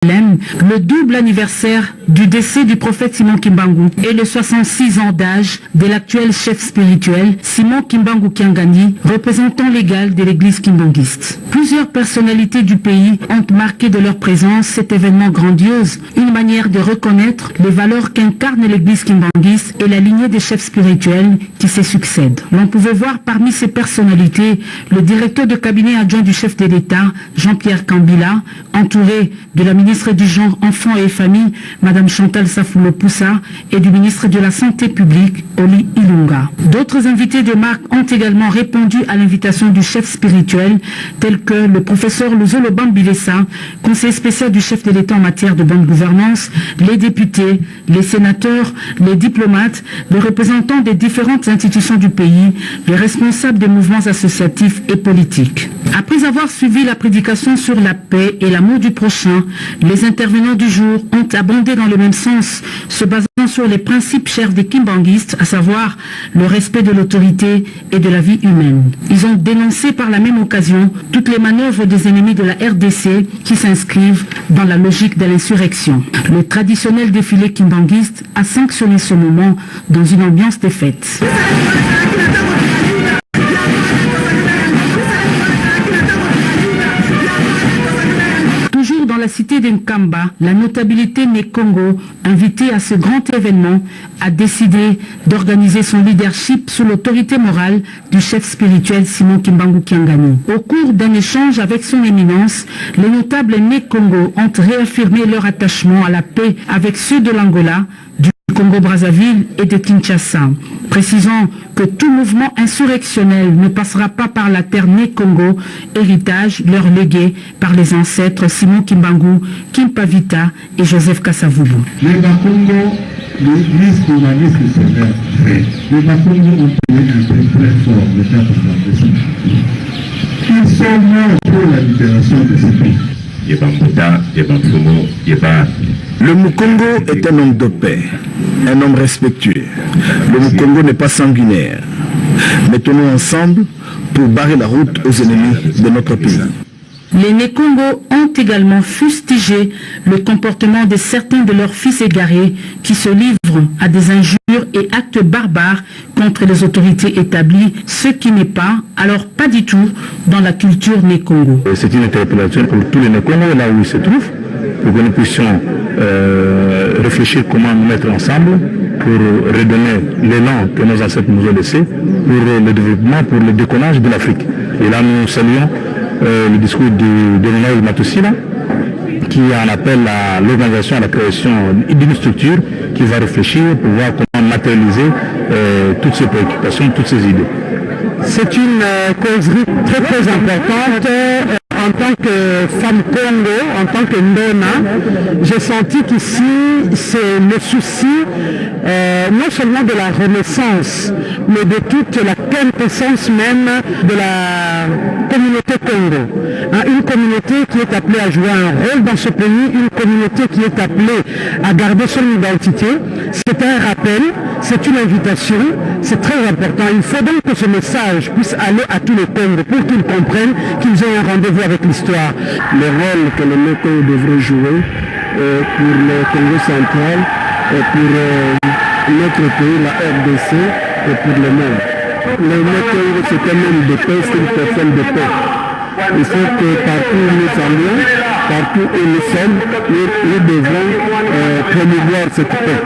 Le double anniversaire du décès du prophète Simon Kimbangu et le 66 ans d'âge de l'actuel chef spirituel Simon Kimbangu Kiangani, représentant légal de l'église kimbanguiste. Plusieurs personnalités du pays ont marqué de leur présence cet événement grandiose, une manière de reconnaître les valeurs qu'incarne l'église kimbanguiste et la lignée des chefs spirituels qui se succèdent. L'on pouvait voir parmi ces personnalités le directeur de cabinet adjoint du chef de l'État, Jean-Pierre Kambila, entouré de la ministre du Genre, Enfants et Famille, Madame Chantal Safoulo-Poussa, et du ministre de la Santé publique, Oli Ilunga. D'autres invités de marque ont également répondu à l'invitation du chef spirituel, tels que le professeur Luzolo Bambilesa, conseiller spécial du chef de l'État en matière de bonne gouvernance, les députés, les sénateurs, les diplomates, les représentants des différentes institutions du pays, les responsables des mouvements associatifs et politiques. Après avoir suivi la prédication sur la paix et l'amour du prochain, les intervenants du jour ont abondé dans le même sens, se basant sur les principes chers des kimbanguistes, à savoir le respect de l'autorité et de la vie humaine. Ils ont dénoncé par la même occasion toutes les manœuvres des ennemis de la RDC qui s'inscrivent dans la logique de l'insurrection. Le traditionnel défilé kimbanguiste a sanctionné ce moment dans une ambiance de fête. Dans la cité d'Nkamba, la notabilité Nekongo, invitée à ce grand événement, a décidé d'organiser son leadership sous l'autorité morale du chef spirituel Simon Kimbangu Kiangani. Au cours d'un échange avec son éminence, les notables Nekongo ont réaffirmé leur attachement à la paix avec ceux de l'Angola, du Congo-Brazzaville et de Kinshasa, précisant que tout mouvement insurrectionnel ne passera pas par la terre Né-Congo, héritage leur légué par les ancêtres Simon Kimbangu, Kimpavita et Joseph Kasavubu. Les Bakongo, l'église communiste les Bakongo ont payé un prix très fort, le 4 novembre. Ils sont morts pour la libération de ce pays. Le Mukongo est un homme de paix, un homme respectueux. Le Mukongo n'est pas sanguinaire. Mettons-nous ensemble pour barrer la route aux ennemis de notre pays. Les Nekongo ont également fustigé le comportement de certains de leurs fils égarés qui se livrent à des injures et actes barbares contre les autorités établies, ce qui n'est pas, alors pas du tout, dans la culture Nekongo. C'est une interpellation pour tous les Nekongo, là où ils se trouvent, pour que nous puissions réfléchir comment nous mettre ensemble pour redonner l'élan que nos ancêtres nous ont laissé pour le développement, pour le décollage de l'Afrique. Et là, nous saluons le discours de l'honorable Matossila, qui en appelle à l'organisation, à la création d'une structure qui va réfléchir pour voir comment matérialiser toutes ces préoccupations, toutes ces idées. C'est une causerie très très importante. En tant que femme Congo, en tant que Ndona, j'ai senti qu'ici, c'est le souci non seulement de la renaissance, mais de toute la quintessence même de la communauté Congo. Une communauté qui est appelée à jouer un rôle dans ce pays, une communauté qui est appelée à garder son identité. C'est un rappel, c'est une invitation, c'est très important. Il faut donc que ce message puisse aller à tous les Congos pour qu'ils comprennent qu'ils ont un rendez-vous avec l'histoire. Le rôle que le Congo devrait jouer pour le Congo central et pour notre pays, la RDC, et pour le monde. Le Congo, c'est un homme de paix, c'est une personne de paix. Il faut que partout où nous allions, partout où nous sommes, nous devons promouvoir cette paix.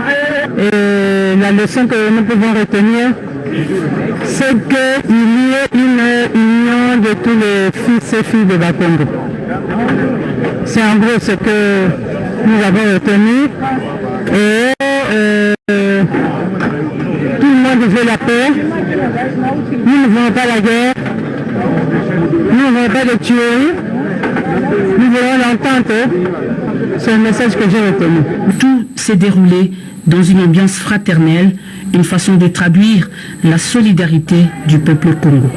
Et la leçon que nous pouvons retenir, c'est qu'il y ait une union de tous les fils et filles de Bakongo. C'est en gros ce que nous avons retenu. Et tout le monde veut la paix. Nous ne voulons pas la guerre. Nous ne voulons pas de tueries. Nous voulons l'entente. C'est un message que j'ai retenu. Tout s'est déroulé dans une ambiance fraternelle, une façon de traduire la solidarité du peuple Congo.